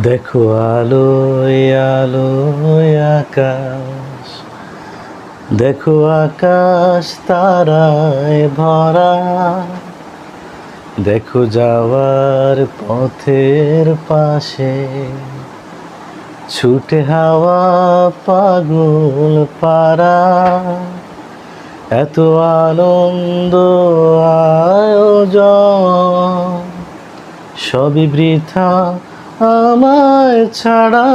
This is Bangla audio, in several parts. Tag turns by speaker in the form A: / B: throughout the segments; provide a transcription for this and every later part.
A: দেখো আলোয় আলোয় আকাশ, দেখো আকাশ তারায় ভরা, দেখো যাওয়ার পথের পাশে ছুটে হাওয়া পাগল পারা। এত আনন্দ আয়োজন সবই বৃথা আমায় ছাড়া।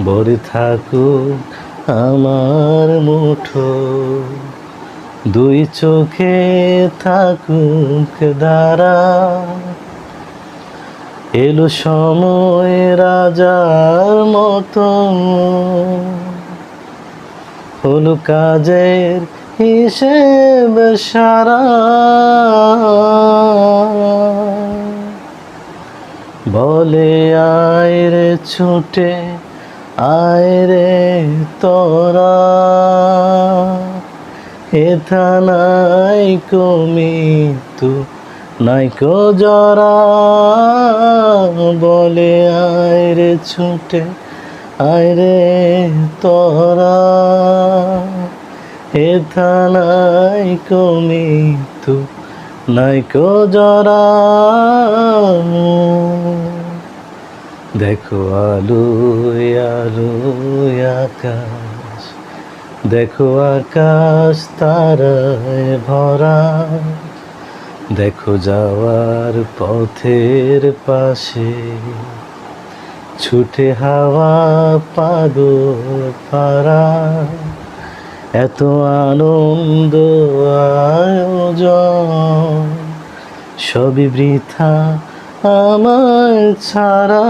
A: ভরে থাকুক আমার মুঠো, দুই চোখে থাকুক দ্বারা। এলো সময় রাজার মতো, হলো কাজের হিসেব সারা। বলে আয় রে ছুটে আয় রে তোরা, হেথা নাই মৃত্যু নাইকো জরা। বলে আয় রে ছুটে আয় রে তোরা, হেথা নাইকো মৃত্যু নাইকো জরা। দেখো আলোয় আলোয় আকাশ, দেখো আকাশ তারায় ভরা, দেখো যাওয়ার পথের পাশে ছুটে হাওয়া পাগল পারা। এত আনন্দ আয়োজন সবই বৃথা আমার ছাড়া।